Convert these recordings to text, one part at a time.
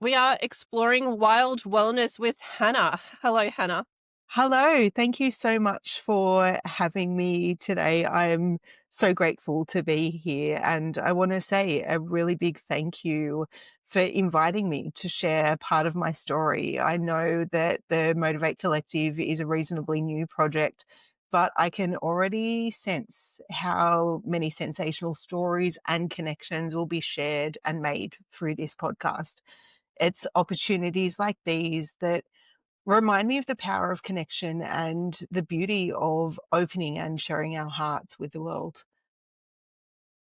We are exploring wild wellness with Hannah. Hello, Hannah. Hello. Thank you so much for having me today. I'm so grateful to be here. And I want to say a really big thank you for inviting me to share part of my story. I know that the Motivate Collective is a reasonably new project, but I can already sense how many sensational stories and connections will be shared and made through this podcast. It's opportunities like these that remind me of the power of connection and the beauty of opening and sharing our hearts with the world.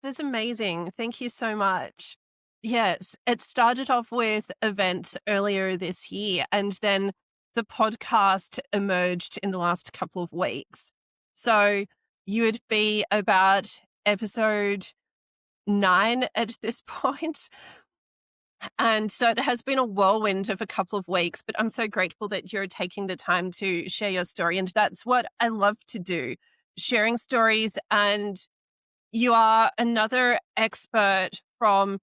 That's amazing. Thank you so much. Yes, it started off with events earlier this year, and then the podcast emerged in the last couple of weeks. So you would be about episode 9 at this point. And so it has been a whirlwind of a couple of weeks, but I'm so grateful that you're taking the time to share your story. And that's what I love to do, sharing stories. And you are another expert from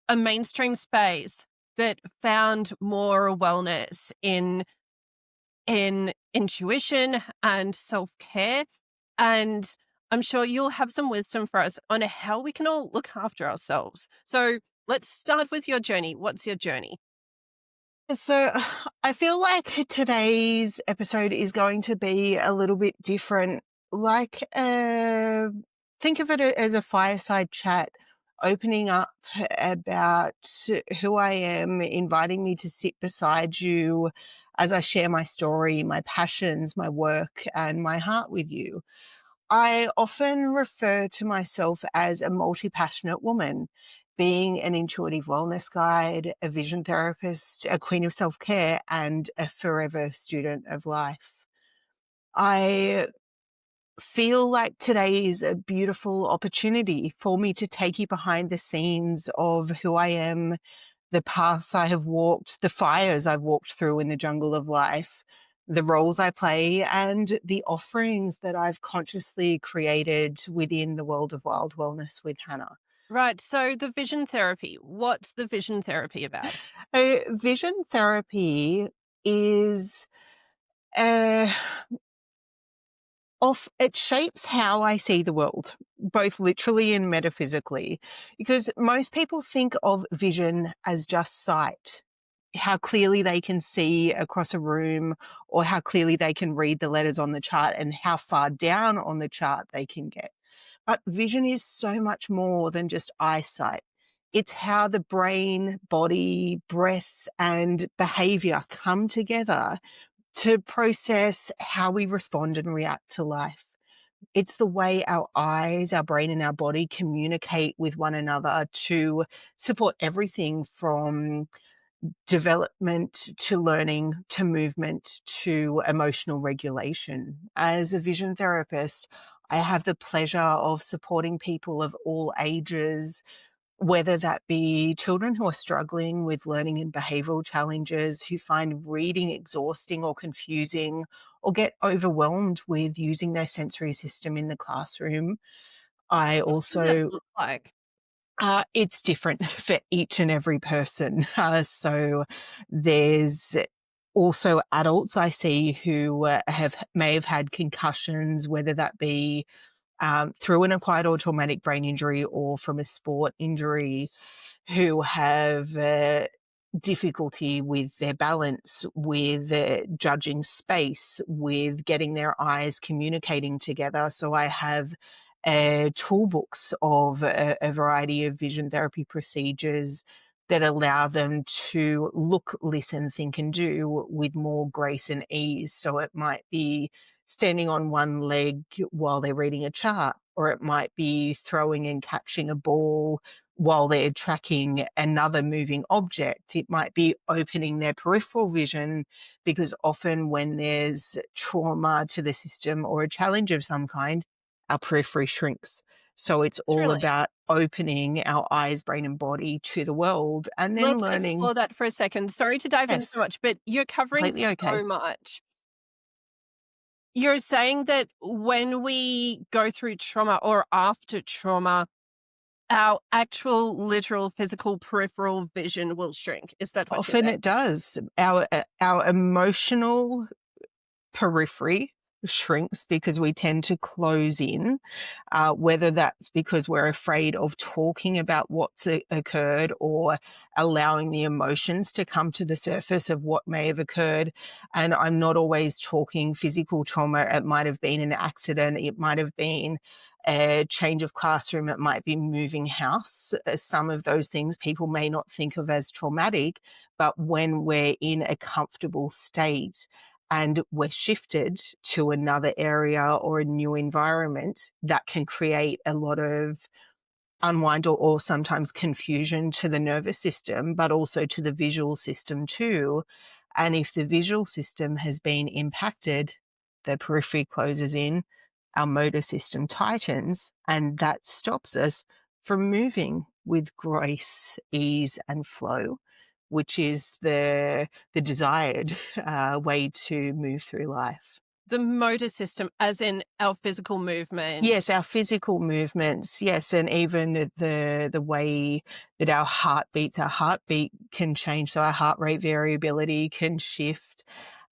a mainstream space that found more wellness in intuition and self-care. And I'm sure you'll have some wisdom for us on how we can all look after ourselves. So let's start with your journey. What's your journey? So I feel like today's episode is going to be a little bit different. Like, think of it as a fireside chat, opening up about who I am, inviting me to sit beside you as I share my story, my passions, my work, and my heart with you. I often refer to myself as a multi-passionate woman, being an intuitive wellness guide, a vision therapist, a queen of self-care, and a forever student of life. I feel like today is a beautiful opportunity for me to take you behind the scenes of who I am, the paths I have walked, the fires I've walked through in the jungle of life, the roles I play, and the offerings that I've consciously created within the world of wild wellness with Hannah. Right. So the vision therapy, what's the vision therapy about? Vision therapy is uh, it shapes how I see the world, both literally and metaphysically, because most people think of vision as just sight, how clearly they can see across a room or how clearly they can read the letters on the chart and how far down on the chart they can get. But vision is so much more than just eyesight. It's how the brain, body, breath, and behavior come together to process how we respond and react to life. It's the way our eyes, our brain, and our body communicate with one another to support everything from development to learning to movement to emotional regulation. As a vision therapist, I have the pleasure of supporting people of all ages, whether that be children who are struggling with learning and behavioral challenges, who find reading exhausting or confusing, or get overwhelmed with using their sensory system in the classroom. I What can that also look like? it's different for each and every person. So there's also adults I see who have may have had concussions, whether that be through an acquired or traumatic brain injury or from a sport injury, who have difficulty with their balance, with judging space, with getting their eyes communicating together. So I have toolbooks of a variety of vision therapy procedures that allow them to look, listen, think, and do with more grace and ease. So it might be standing on one leg while they're reading a chart, or it might be throwing and catching a ball while they're tracking another moving object. It might be opening their peripheral vision because often when there's trauma to the system or a challenge of some kind, our periphery shrinks. So it's all Truly. about opening our eyes, brain, and body to the world and then Let's learning. explore that for a second. Sorry to dive in so Yes, much, but you're covering completely okay. so much. You're saying that when we go through trauma or after trauma, Our actual, literal, physical, peripheral vision will shrink. Is that what you're Often saying? it does. Our emotional periphery shrinks because we tend to close in, whether that's because we're afraid of talking about what's occurred or allowing the emotions to come to the surface of what may have occurred. And I'm not always talking physical trauma. It might have been an accident. It might have been a change of classroom. It might be moving house. Some of those things people may not think of as traumatic, but when we're in a comfortable state and we're shifted to another area or a new environment, that can create a lot of unwind or sometimes confusion to the nervous system, but also to the visual system too. And if the visual system has been impacted, the periphery closes in, our motor system tightens, and that stops us from moving with grace, ease, and flow, which is the desired way to move through life. The motor system, as in our physical Yes, movement. our physical movements, yes, and even the way that our heartbeat can change, so our heart rate variability can shift.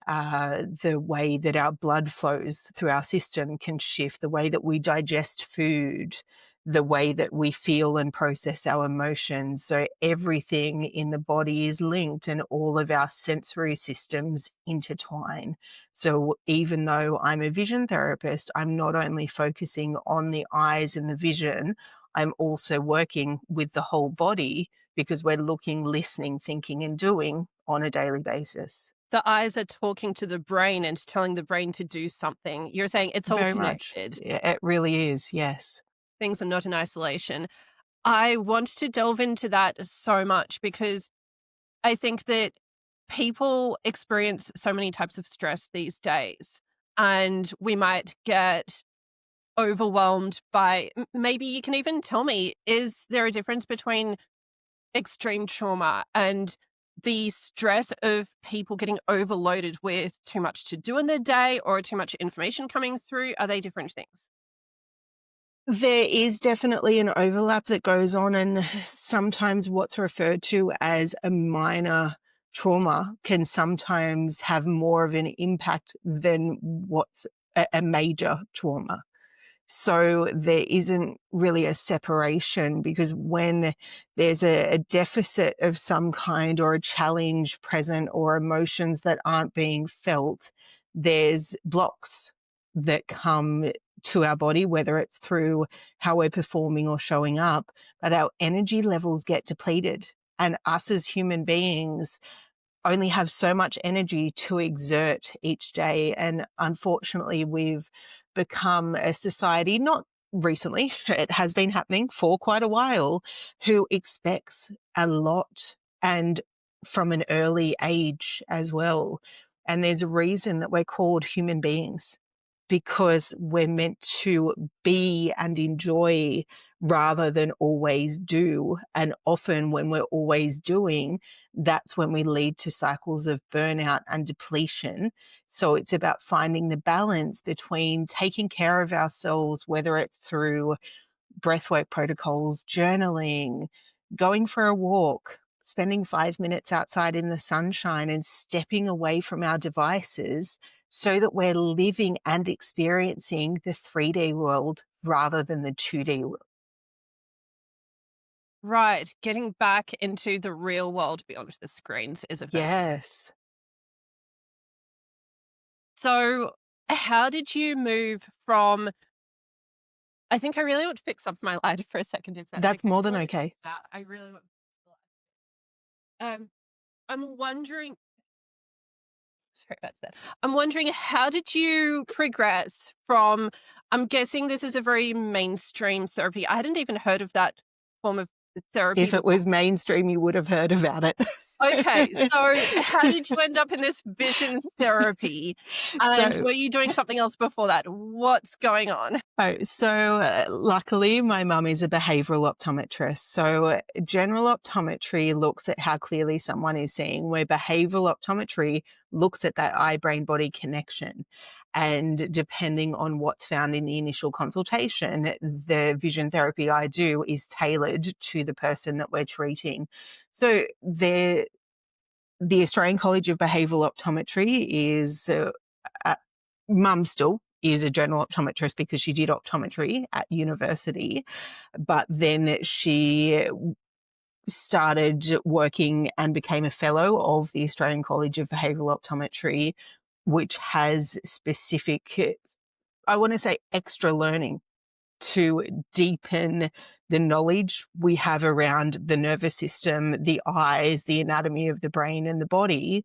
The way that our blood flows through our system can shift, the way that we digest food, the way that we feel and process our emotions. So everything in the body is linked and all of our sensory systems intertwine. So even though I'm a vision therapist, I'm not only focusing on the eyes and the vision, I'm also working with the whole body because we're looking, listening, thinking, and doing on a daily basis. The eyes are talking to the brain and telling the brain to do something. You're saying it's all Very much. connected. Yeah, it really is, yes. Things are not in isolation. I want to delve into that so much because I think that people experience so many types of stress these days, and we might get overwhelmed by maybe you can even tell me, is there a difference between extreme trauma and the stress of people getting overloaded with too much to do in their day or too much information coming through? Are they different things? There is definitely an overlap that goes on, and sometimes what's referred to as a minor trauma can sometimes have more of an impact than what's a major trauma. So there isn't really a separation because when there's a deficit of some kind or a challenge present or emotions that aren't being felt, there's blocks that come to our body, whether it's through how we're performing or showing up, but our energy levels get depleted. And us as human beings only have so much energy to exert each day. And unfortunately, we've become a society, not recently, it has been happening for quite a while, who expects a lot and from an early age as well. And there's a reason that we're called human beings because we're meant to be and enjoy rather than always do. And often when we're always doing, that's when we lead to cycles of burnout and depletion. So it's about finding the balance between taking care of ourselves, whether it's through breathwork protocols, journaling, going for a walk, spending 5 minutes outside in the sunshine and stepping away from our devices so that we're living and experiencing the 3D world rather than the 2D world. Right. Getting back into the real world beyond the screens is a first step. Yes. So, how did you move from I think I really want to fix up my lighter for a second, if that's That's okay. more than Before I okay. fix that, I really want I'm wondering sorry about that. I'm wondering how did you progress from I'm guessing this is a very mainstream therapy. I hadn't even heard of that form of therapy If it before. was mainstream, you would have heard about it. Okay, so how did you end up in this vision therapy? And So were you doing something else before that? What's going on? luckily, my mum is a behavioral optometrist. So, general optometry looks at how clearly someone is seeing, where behavioral optometry looks at that eye brain body connection. And depending on what's found in the initial consultation, the vision therapy I do is tailored to the person that we're treating. So the Australian College of Behavioural Optometry is mum still is a general optometrist because she did optometry at university, but then she started working and became a fellow of the Australian College of Behavioural Optometry, which has specific, I want to say, extra learning to deepen the knowledge we have around the nervous system, the eyes, the anatomy of the brain and the body,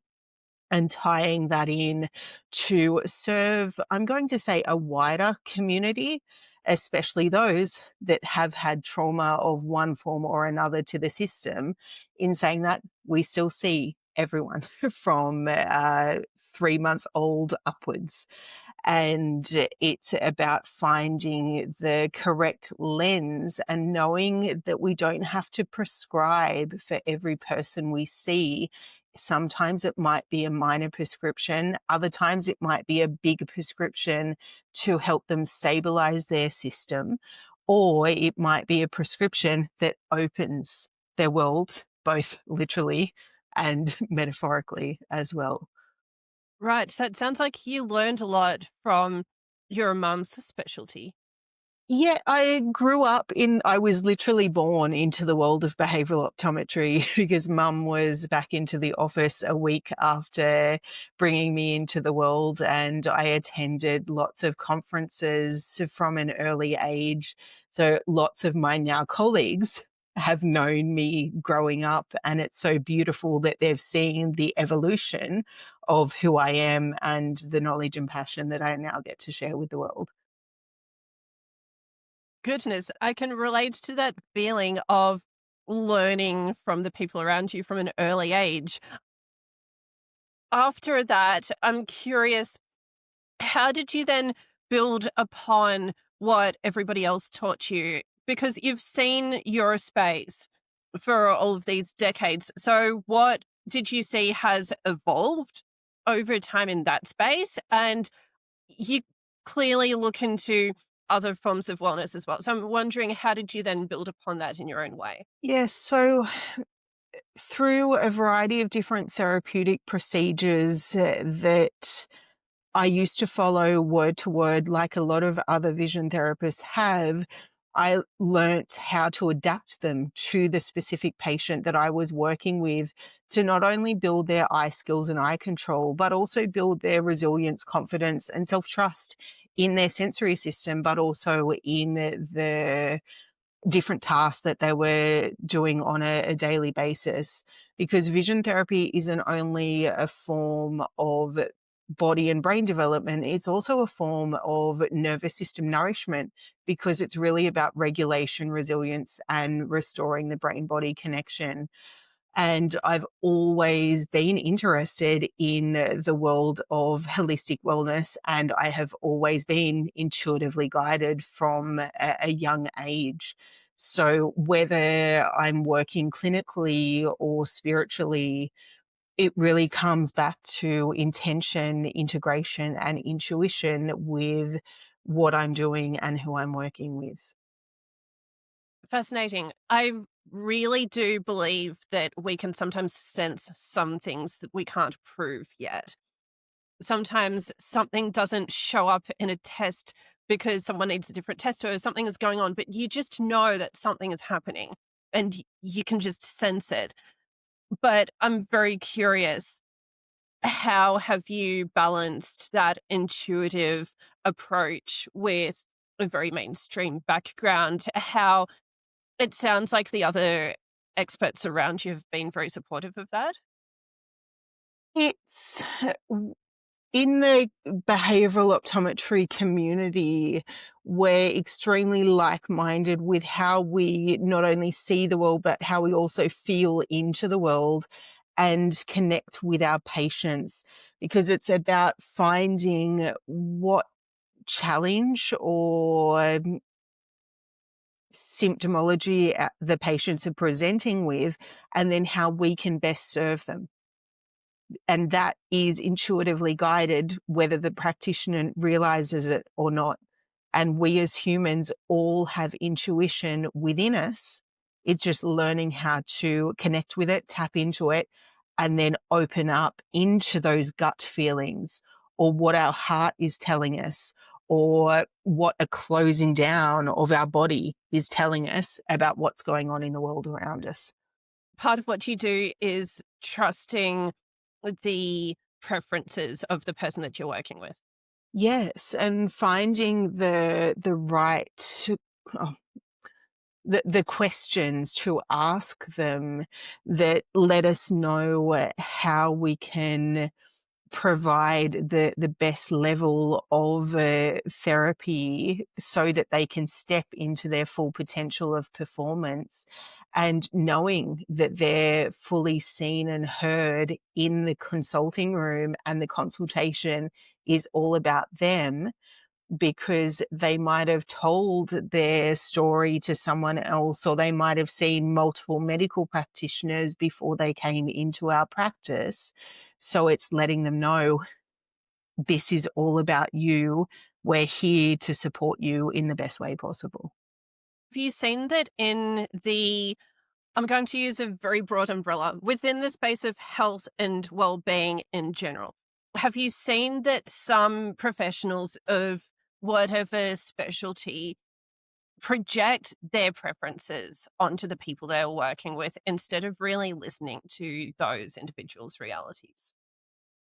and tying that in to serve, I'm going to say, a wider community, especially those that have had trauma of one form or another to the system. In saying that, we still see everyone from 3 months old upwards. And it's about finding the correct lens and knowing that we don't have to prescribe for every person we see. Sometimes it might be a minor prescription. Other times it might be a big prescription to help them stabilize their system. Or it might be a prescription that opens their world, both literally and metaphorically as well. Right. So it sounds like you learned a lot from your mum's specialty. Yeah, I was literally born into the world of behavioral optometry because mum was back into the office a week after bringing me into the world, and I attended lots of conferences from an early age. So lots of my now colleagues have known me growing up, and it's so beautiful that they've seen the evolution of who I am and the knowledge and passion that I now get to share with the world. Goodness, I can relate to that feeling of learning from the people around you from an early age. After that, I'm curious, how did you then build upon what everybody else taught you? Because you've seen your space for all of these decades. So, what did you see has evolved over time in that space? And you clearly look into other forms of wellness as well. So, I'm wondering, how did you then build upon that in your own way? Yes, so through a variety of different therapeutic procedures that I used to follow word to word, like a lot of other vision therapists have, I learnt how to adapt them to the specific patient that I was working with to not only build their eye skills and eye control, but also build their resilience, confidence, and self trust in their sensory system, but also in the different tasks that they were doing on a daily basis. Because vision therapy isn't only a form of body and brain development, it's also a form of nervous system nourishment because it's really about regulation, resilience, and restoring the brain body connection. And I've always been interested in the world of holistic wellness, and I have always been intuitively guided from a young age. So whether I'm working clinically or spiritually, it really comes back to intention, integration, and intuition with what I'm doing and who I'm working with. Fascinating. I really do believe that we can sometimes sense some things that we can't prove yet. Sometimes something doesn't show up in a test because someone needs a different test or something is going on, but you just know that something is happening and you can just sense it. But I'm very curious, how have you balanced that intuitive approach with a very mainstream background? How it sounds like the other experts around you have been very supportive of that. It's in the behavioral optometry community, we're extremely like minded with how we not only see the world, but how we also feel into the world and connect with our patients, because it's about finding what challenge or symptomology the patients are presenting with, and then how we can best serve them. And that is intuitively guided, whether the practitioner realizes it or not. And we as humans all have intuition within us. It's just learning how to connect with it, tap into it, and then open up into those gut feelings, or what our heart is telling us, or what a closing down of our body is telling us about what's going on in the world around us. Part of what you do is trusting the preferences of the person that you're working with. Yes, and finding the right, oh, the questions to ask them that let us know how we can provide the best level of therapy so that they can step into their full potential of performance, and knowing that they're fully seen and heard in the consulting room, and the consultation is all about them, because they might have told their story to someone else, or they might have seen multiple medical practitioners before they came into our practice. So it's letting them know, this is all about you. We're here to support you in the best way possible. Have you seen that in the I'm going to use a very broad umbrella within the space of health and well-being in general. Have you seen that some professionals of whatever specialty project their preferences onto the people they're working with instead of really listening to those individuals' realities?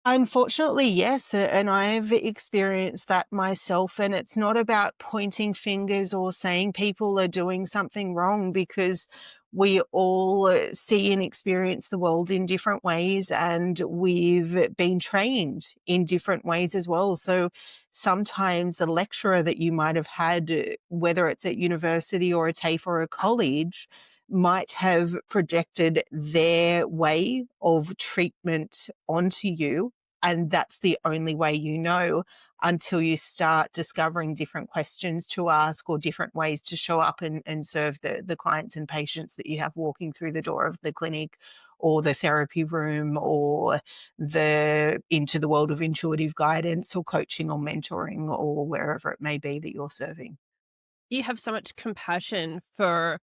Unfortunately, yes, and I've experienced that myself, and it's not about pointing fingers or saying people are doing something wrong, because we all see and experience the world in different ways, and we've been trained in different ways as well. So sometimes the lecturer that you might have had, whether it's at university or a TAFE or a college, might have projected their way of treatment onto you. And that's the only way you know, until you start discovering different questions to ask, or different ways to show up and serve the clients and patients that you have walking through the door of the clinic or the therapy room, or the into the world of intuitive guidance or coaching or mentoring, or wherever it may be that you're serving. You have so much compassion for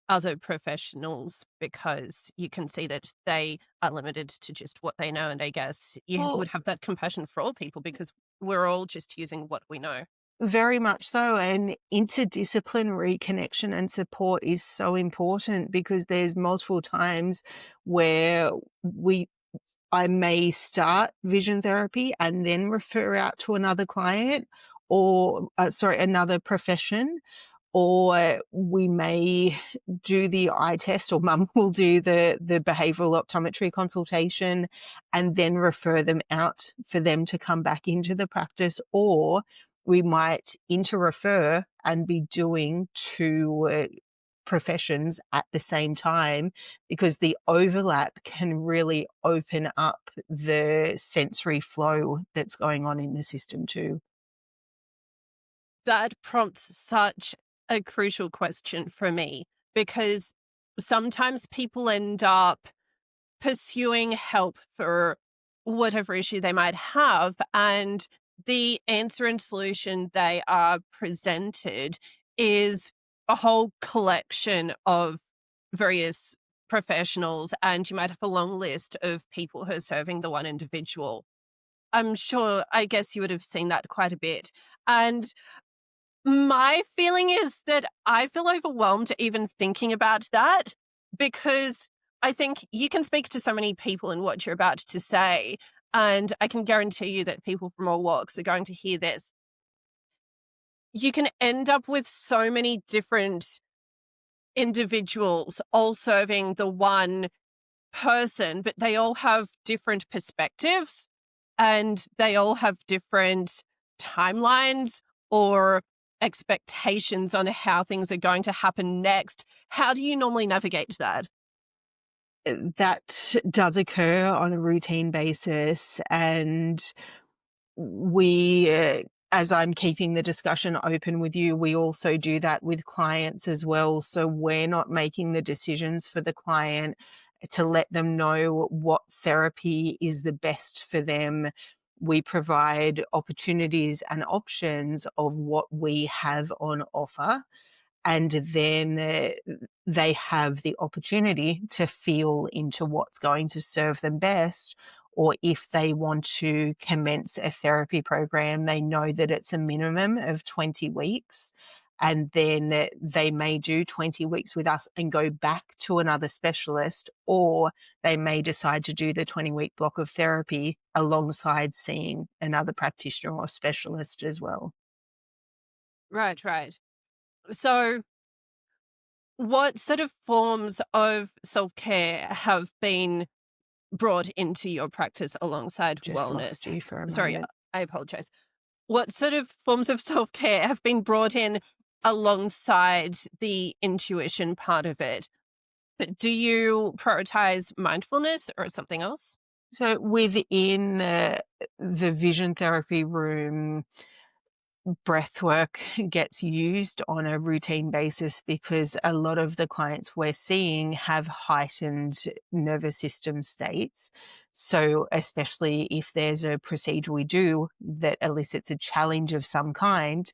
other professionals because you can see that they are limited to just what they know. And I guess you Well, would have that compassion for all people because we're all just using what we know. very much so. And interdisciplinary connection and support is so important, because there's multiple times where we I may start vision therapy and then refer out to another client, or another profession, or we may do the eye test, or mum will do the behavioral optometry consultation and then refer them out for them to come back into the practice, or we might inter-refer and be doing two professions at the same time, because the overlap can really open up the sensory flow that's going on in the system too. That prompts such a crucial question for me because sometimes people end up pursuing help for whatever issue they might have. And the answer and solution they are presented is a whole collection of various professionals. And you might have a long list of people who are serving the one individual. I'm sure, I guess you would have seen that quite a bit. And my feeling is that I feel overwhelmed even thinking about that because I think you can speak to so many people in what you're about to say, and I can guarantee you that people from all walks are going to hear this. You can end up with so many different individuals all serving the one person, but they all have different perspectives and they all have different timelines or expectations on how things are going to happen next. How do you normally navigate that? That does occur on a routine basis, and we, as I'm keeping the discussion open with you, we also do that with clients as well. So we're not making the decisions for the client. to let them know what therapy is the best for them. We provide opportunities and options of what we have on offer, and then they have the opportunity to feel into what's going to serve them best. Or if they want to commence a therapy program, they know that it's a minimum of 20 weeks. And then they may do 20 weeks with us and go back to another specialist, or they may decide to do the 20-week block of therapy alongside seeing another practitioner or specialist as well. Right, right. So, what sort of forms of self care have been brought into your practice alongside Just wellness? lost you for a Sorry, moment. I apologize. What sort of forms of self care have been brought in alongside the intuition part of it? Do you prioritize mindfulness or something else? So within the vision therapy room, breath work gets used on a routine basis because a lot of the clients we're seeing have heightened nervous system states. So especially if there's a procedure we do that elicits a challenge of some kind,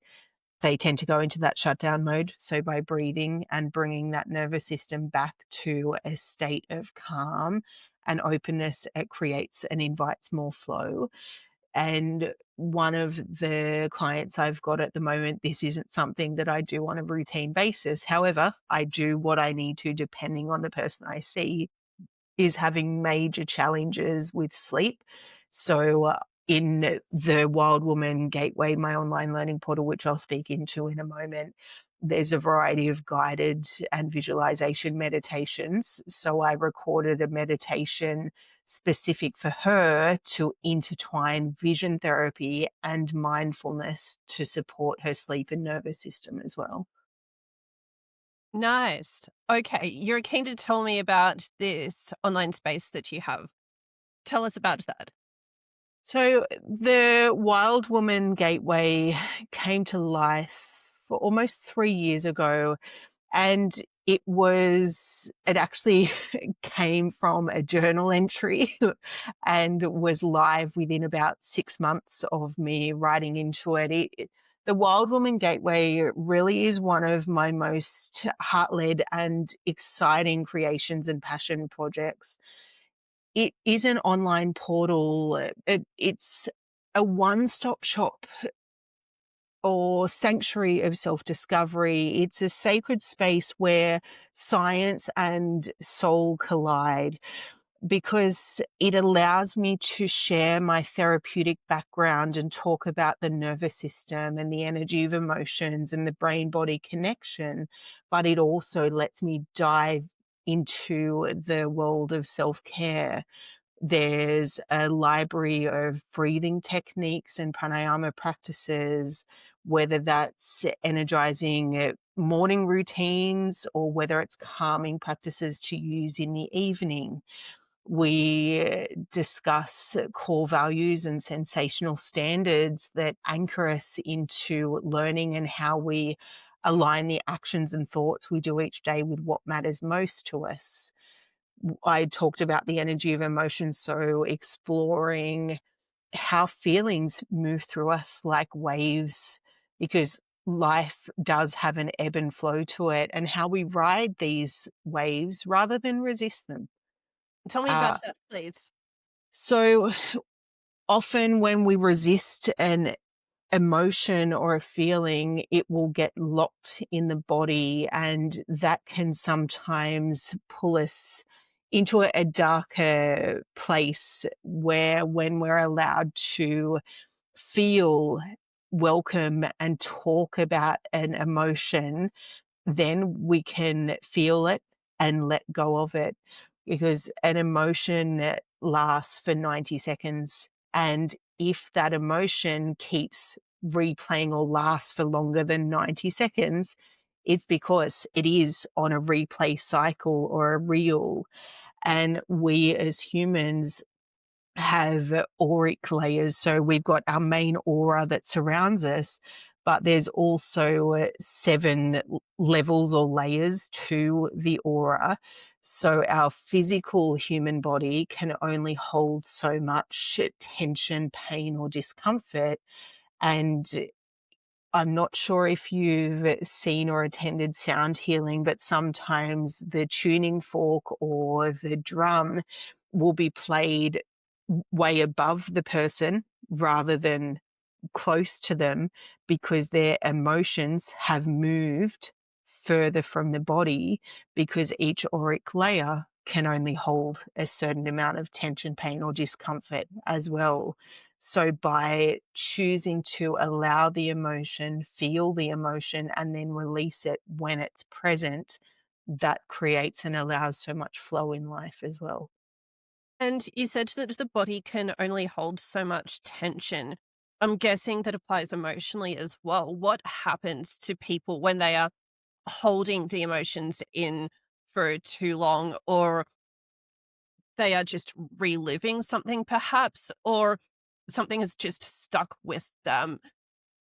they tend to go into that shutdown mode. So by breathing and bringing that nervous system back to a state of calm and openness, it creates and invites more flow. And one of the clients I've got at the moment, this isn't something that I do on a routine basis. However, I do what I need to depending on the person I see, is having major challenges with sleep. So, in the Wild Woman Gateway, my online learning portal, which I'll speak into in a moment, there's a variety of guided and visualization meditations. So, I recorded a meditation specific for her to intertwine vision therapy and mindfulness to support her sleep and nervous system as well. Nice. Okay, you're keen to tell me about this online space that you have. Tell us about that. So the Wild Woman Gateway came to life for almost 3 years ago, and it actually came from a journal entry and was live within about 6 months of me writing into it. The Wild Woman Gateway really is one of my most heart-led and exciting creations and passion projects. It is an online portal. It's a one-stop shop or sanctuary of self-discovery. It's a sacred space where science and soul collide because it allows me to share my therapeutic background and talk about the nervous system and the energy of emotions and the brain-body connection. But it also lets me dive into the world of self-care. There's a library of breathing techniques and pranayama practices, whether that's energizing morning routines or whether it's calming practices to use in the evening. We discuss core values and sensational standards that anchor us into learning and how we align the actions and thoughts we do each day with what matters most to us. I talked about the energy of emotion, so exploring how feelings move through us like waves, because life does have an ebb and flow to it, and how we ride these waves rather than resist them. Tell me Uh, about that, please. so often when we resist an emotion or a feeling, it will get locked in the body, and that can sometimes pull us into a darker place where when we're allowed to feel, welcome, and talk about an emotion, then we can feel it and let go of it, because an emotion lasts for 90 seconds. And if that emotion keeps replaying or lasts for longer than 90 seconds, it's because it is on a replay cycle or a reel. And we as humans have auric layers. So we've got our main aura that surrounds us, but there's also seven levels or layers to the aura. So our physical human body can only hold so much tension, pain, or discomfort. And I'm not sure if you've seen or attended sound healing, but sometimes the tuning fork or the drum will be played way above the person rather than close to them, because their emotions have moved further from the body, because each auric layer can only hold a certain amount of tension, pain, or discomfort as well. So by choosing to allow the emotion, feel the emotion, and then release it when it's present, that creates and allows so much flow in life as well. And you said that the body can only hold so much tension. I'm guessing that applies emotionally as well. What happens to people when they are holding the emotions in for too long, or they are just reliving something perhaps, or something is just stuck with them,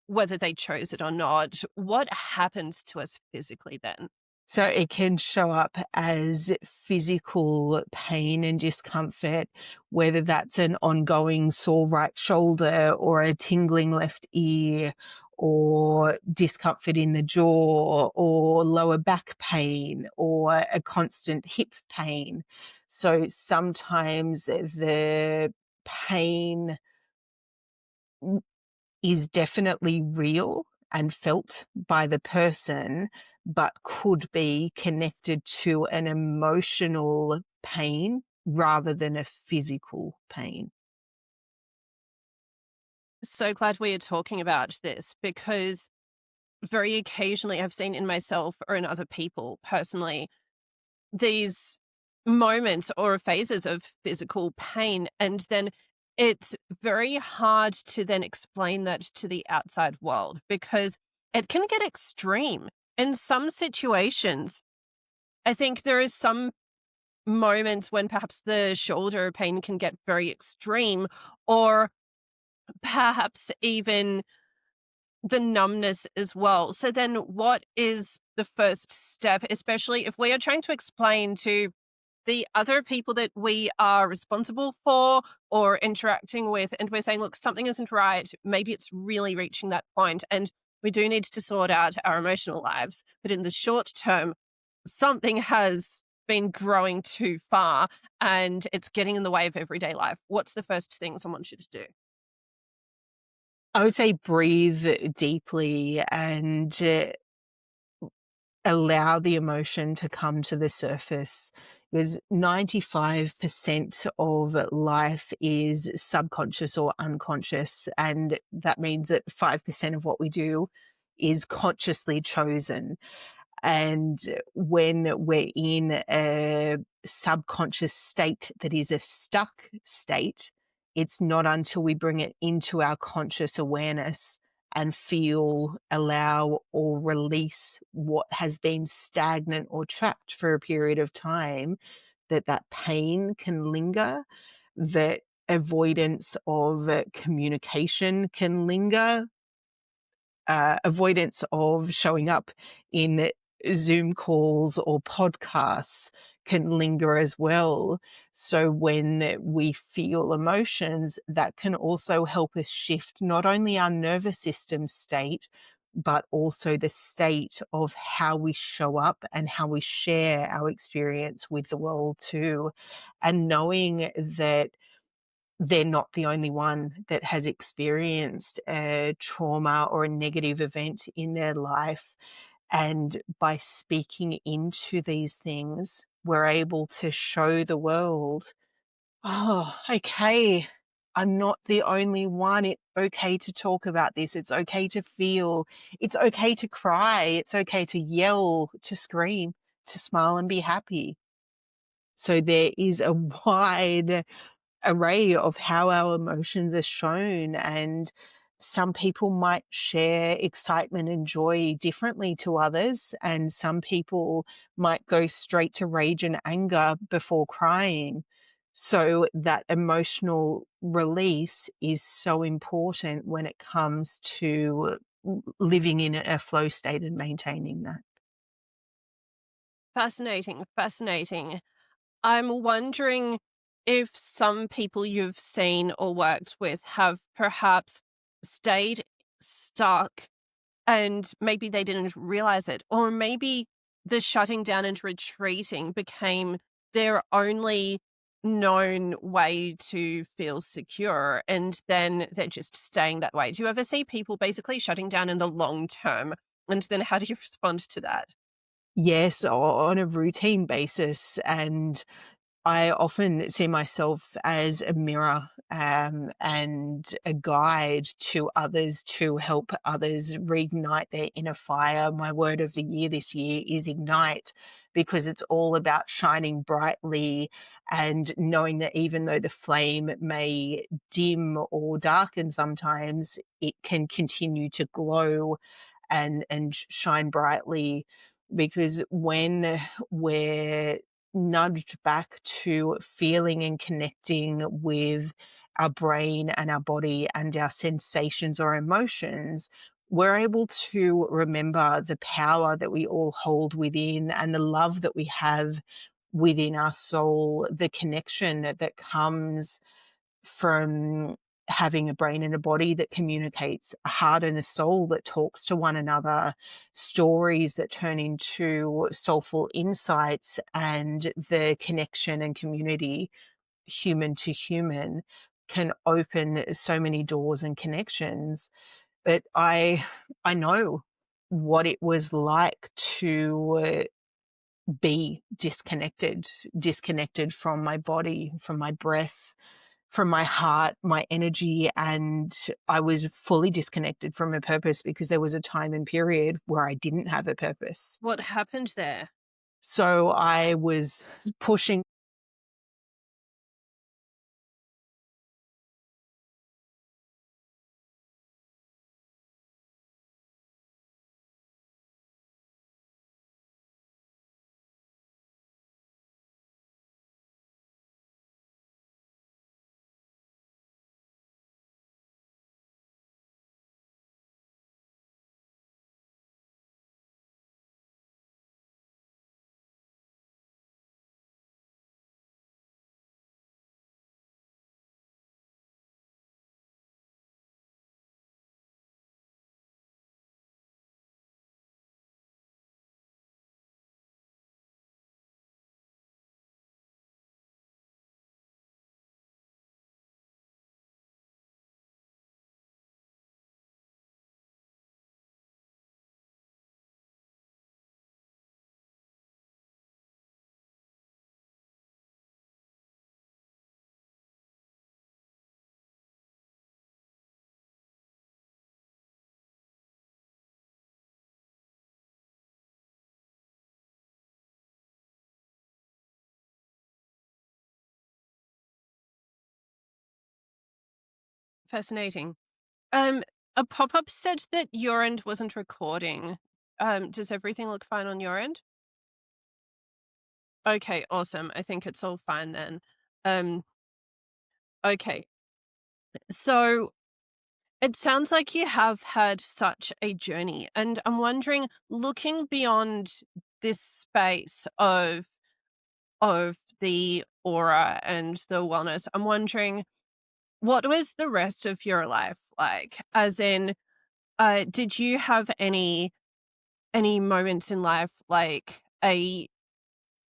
whether they chose it or not? What happens to us physically then? So it can show up as physical pain and discomfort, whether that's an ongoing sore right shoulder or a tingling left ear or discomfort in the jaw or lower back pain or a constant hip pain. So sometimes the pain is definitely real and felt by the person, but could be connected to an emotional pain rather than a physical pain. So glad we are talking about this, because very occasionally I've seen in myself or in other people personally these moments or phases of physical pain. And then it's very hard to then explain that to the outside world, because it can get extreme in some situations. I think there is some moments when perhaps the shoulder pain can get very extreme, or perhaps even the numbness as well. So then what is the first step, especially if we are trying to explain to the other people that we are responsible for or interacting with, and we're saying, look, something isn't right. Maybe it's really reaching that point, and we do need to sort out our emotional lives. But in the short term, something has been growing too far and it's getting in the way of everyday life. What's the first thing someone should do? I would say breathe deeply and allow the emotion to come to the surface, because 95% of life is subconscious or unconscious. And that means that 5% of what we do is consciously chosen. And when we're in a subconscious state that is a stuck state, it's not until we bring it into our conscious awareness and feel, allow, or release what has been stagnant or trapped for a period of time that that pain can linger, that avoidance of communication can linger, avoidance of showing up in Zoom calls or podcasts can linger as well. So when we feel emotions, that can also help us shift not only our nervous system state, but also the state of how we show up and how we share our experience with the world too. And knowing that they're not the only one that has experienced a trauma or a negative event in their life. And by speaking into these things, we're able to show the world, oh, okay, I'm not the only one. It's okay to talk about this. It's okay to feel. It's okay to cry. It's okay to yell, to scream, to smile and be happy. So there is a wide array of how our emotions are shown, and some people might share excitement and joy differently to others, and some people might go straight to rage and anger before crying. So that emotional release is so important when it comes to living in a flow state and maintaining that. Fascinating, fascinating. I'm wondering if some people you've seen or worked with have perhaps stayed stuck and maybe they didn't realize it, or maybe the shutting down and retreating became their only known way to feel secure, and then they're just staying that way. Do you ever see people basically shutting down in the long term? And then how do you respond to that? Yes, on a routine basis, and I often see myself as a mirror, and a guide to others to help others reignite their inner fire. My word of the year this year is ignite, because it's all about shining brightly and knowing that even though the flame may dim or darken sometimes, it can continue to glow and shine brightly, because when we're nudged back to feeling and connecting with our brain and our body and our sensations or emotions, we're able to remember the power that we all hold within and the love that we have within our soul, the connection that comes from having a brain and a body that communicates, a heart and a soul that talks to one another, stories that turn into soulful insights, and the connection and community, human to human, can open so many doors and connections. But I know what it was like to be disconnected from my body, from my breath, from my heart, my energy, and I was fully disconnected from a purpose, because there was a time and period where I didn't have a purpose. What happened there? So I was pushing. Fascinating. Um, a pop-up said that your end wasn't recording. Does everything look fine on your end? Okay, awesome. I think it's all fine then. Um, okay. So it sounds like you have had such a journey, and I'm wondering, looking beyond this space of the aura and the wellness, I'm wondering, what was the rest of your life like? As in, did you have any moments in life like a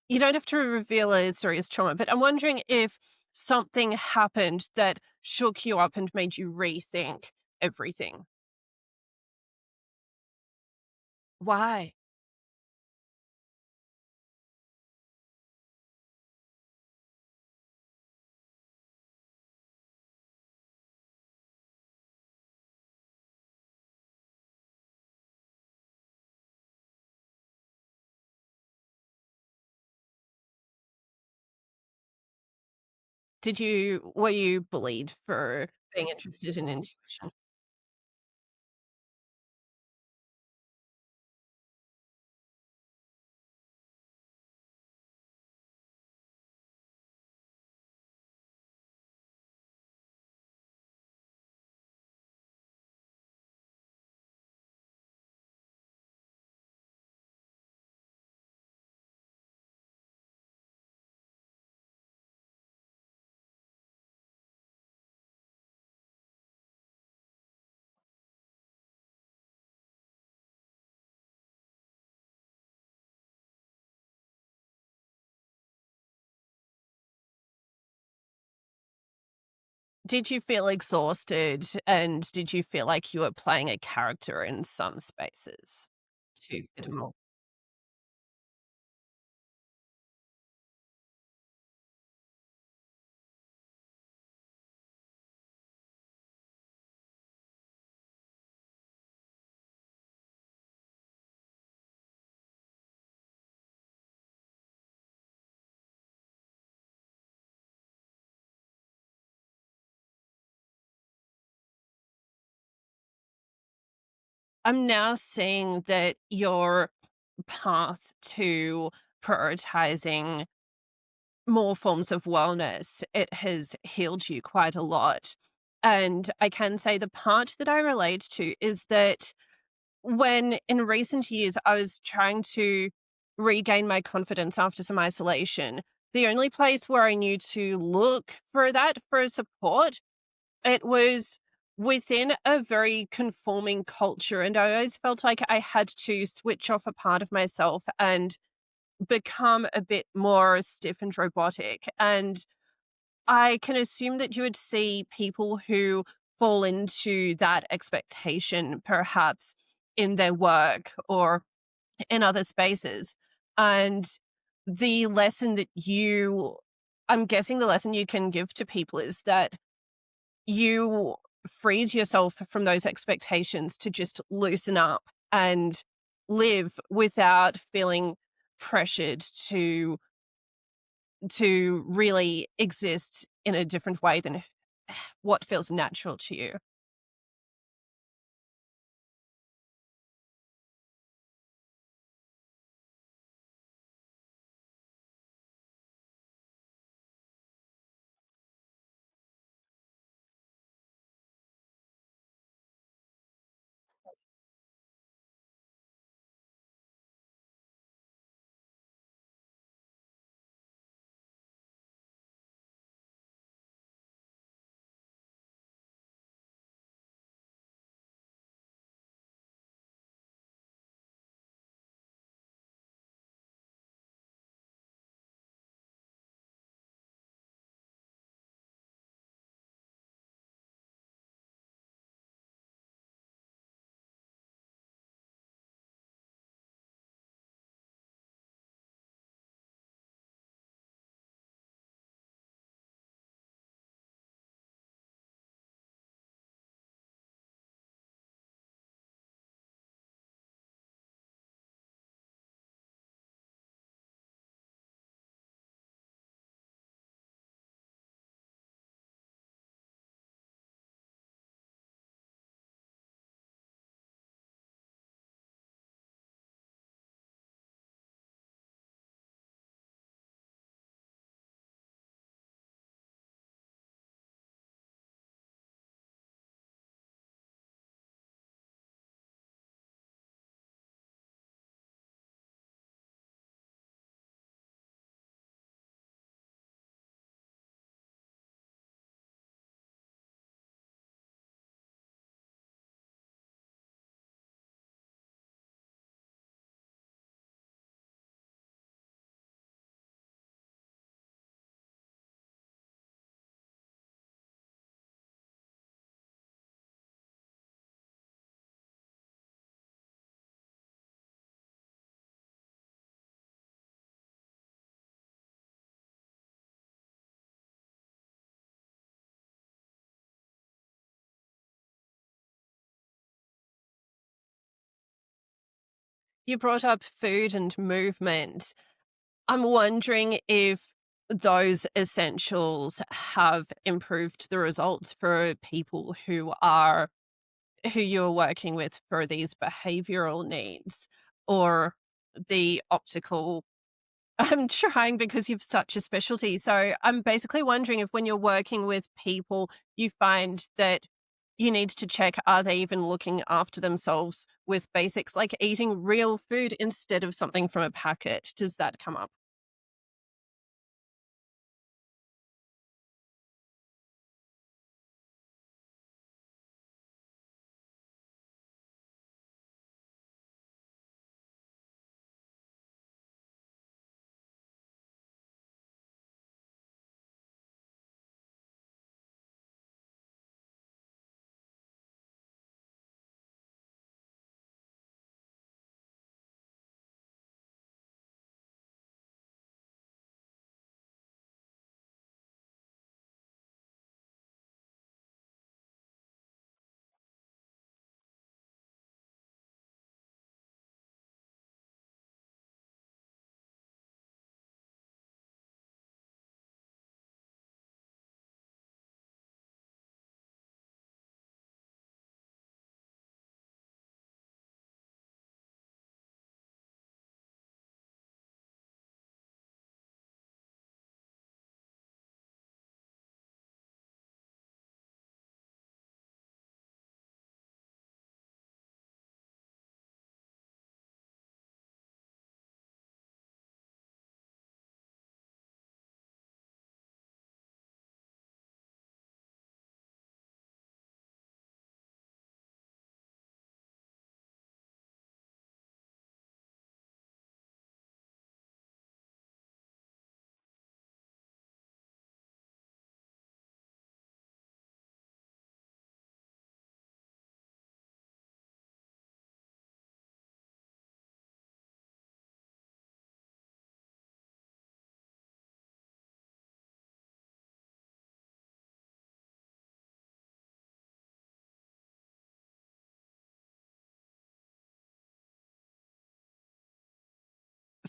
you don't have to reveal a serious trauma, but I'm wondering if something happened that shook you up and made you rethink everything. Why? Were you bullied for being interested in intuition? Did you feel exhausted, and did you feel like you were playing a character in some spaces to fit 'em all? I'm now seeing that your path to prioritizing more forms of wellness, it has healed you quite a lot. And I can say the part that I relate to is that when in recent years I was trying to regain my confidence after some isolation, the only place where I knew to look for that for support, it was within a very conforming culture. And I always felt like I had to switch off a part of myself and become a bit more stiff and robotic. And I can assume that you would see people who fall into that expectation, perhaps in their work or in other spaces. And the lesson that I'm guessing the lesson you can give to people is that you freed yourself from those expectations to just loosen up and live without feeling pressured to really exist in a different way than what feels natural to you. You brought up food and movement. I'm wondering if those essentials have improved the results for people who you're working with for these behavioral needs or the optical. I'm trying because you've such a specialty. So I'm basically wondering if when you're working with people, you find that you need to check, are they even looking after themselves with basics like eating real food instead of something from a packet? Does that come up?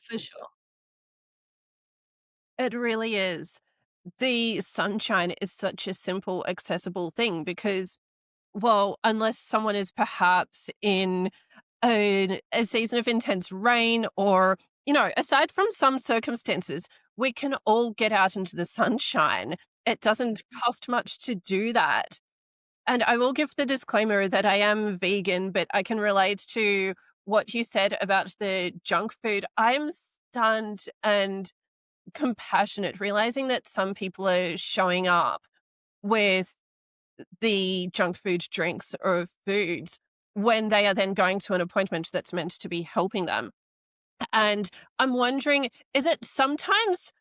For sure. It really is. The sunshine is such a simple, accessible thing because, well, unless someone is perhaps in a season of intense rain or, aside from some circumstances, we can all get out into the sunshine. It doesn't cost much to do that. And I will give the disclaimer that I am vegan, but I can relate to what you said about the junk food. I'm stunned and compassionate, realizing that some people are showing up with the junk food drinks or foods when they are then going to an appointment that's meant to be helping them. And I'm wondering, is it sometimes,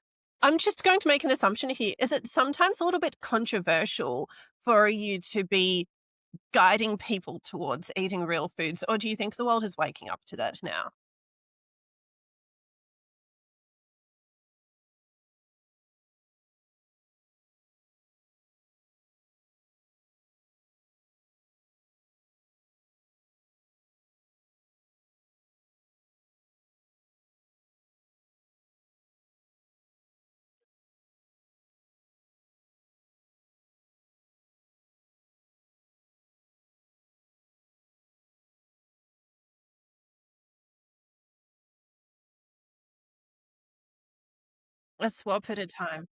I'm just going to make an assumption here, is it sometimes a little bit controversial for you to be guiding people towards eating real foods? Or do you think the world is waking up to that now? A swap at a time.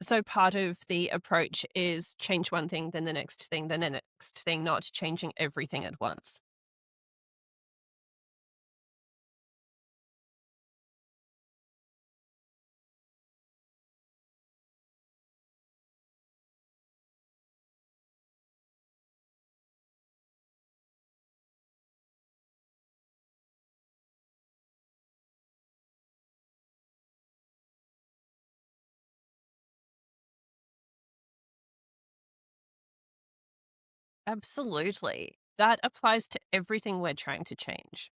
So part of the approach is change one thing, then the next thing, then the next thing, not changing everything at once. Absolutely. That applies to everything we're trying to change.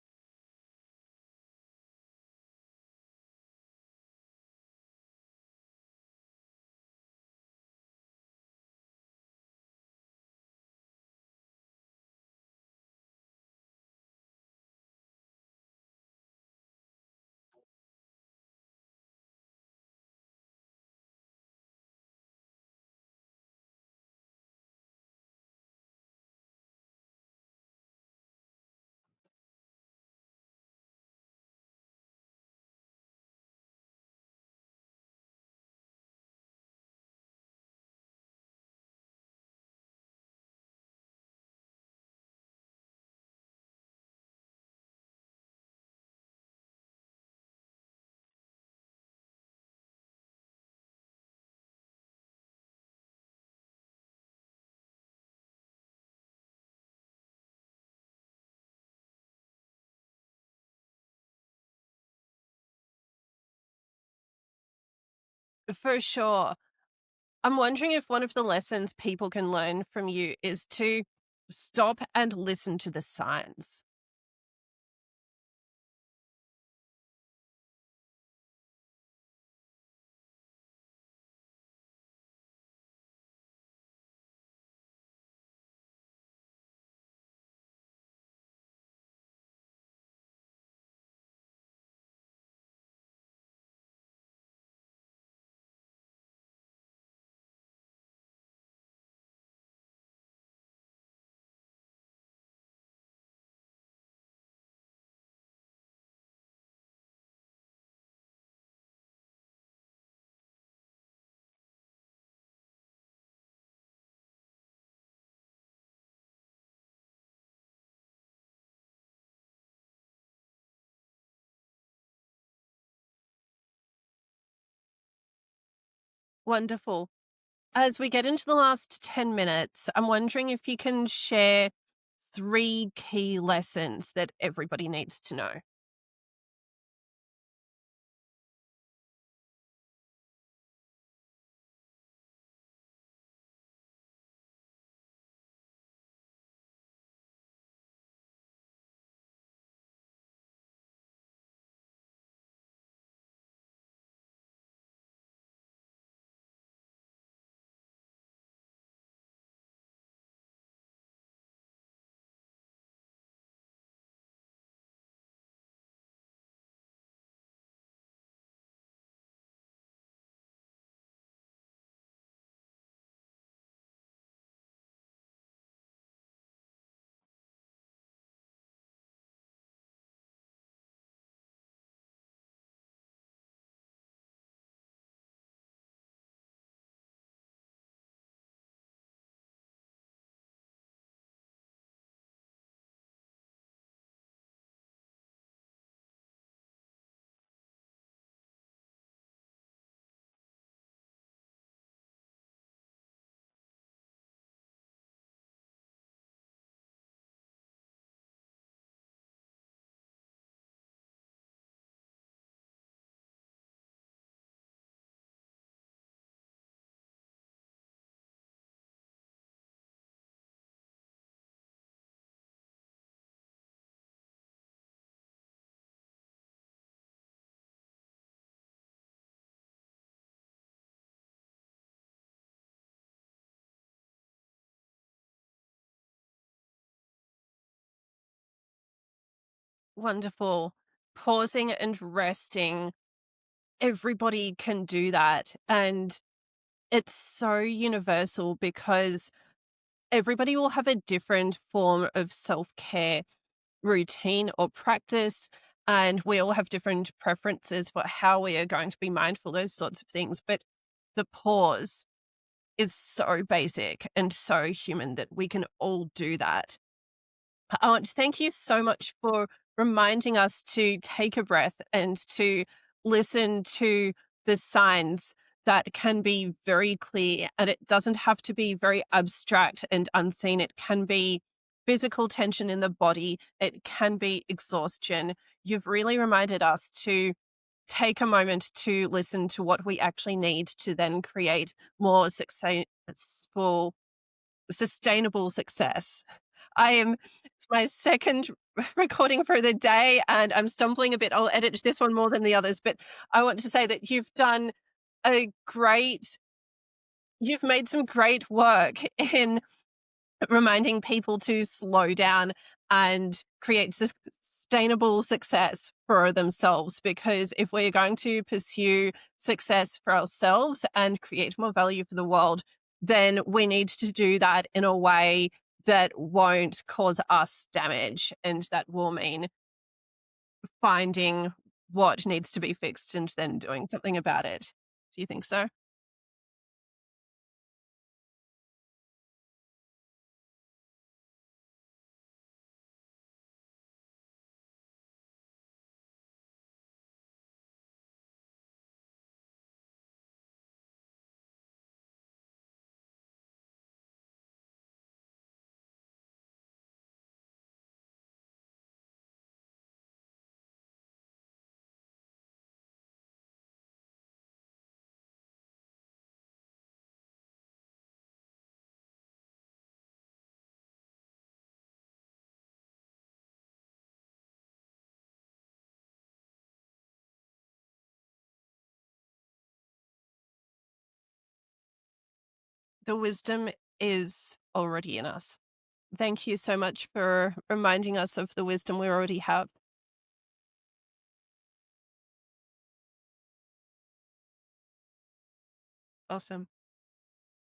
For sure. I'm wondering if one of the lessons people can learn from you is to stop and listen to the signs. Wonderful. As we get into the last 10 minutes, I'm wondering if you can share 3 key lessons that everybody needs to know. Wonderful. Pausing and resting, everybody can do that. And it's so universal because everybody will have a different form of self care routine or practice. And we all have different preferences for how we are going to be mindful, those sorts of things. But the pause is so basic and so human that we can all do that. I want to thank you so much for reminding us to take a breath and to listen to the signs that can be very clear. And it doesn't have to be very abstract and unseen. It can be physical tension in the body, it can be exhaustion. You've really reminded us to take a moment to listen to what we actually need to then create more sustainable success. It's my second recording for the day and I'm stumbling a bit. I'll edit this one more than the others, but I want to say that a great, you've made some great work in reminding people to slow down and create sustainable success for themselves. Because if we're going to pursue success for ourselves and create more value for the world, then we need to do that in a way that won't cause us damage. And that will mean finding what needs to be fixed and then doing something about it. Do you think so? The wisdom is already in us. Thank you so much for reminding us of the wisdom we already have. Awesome.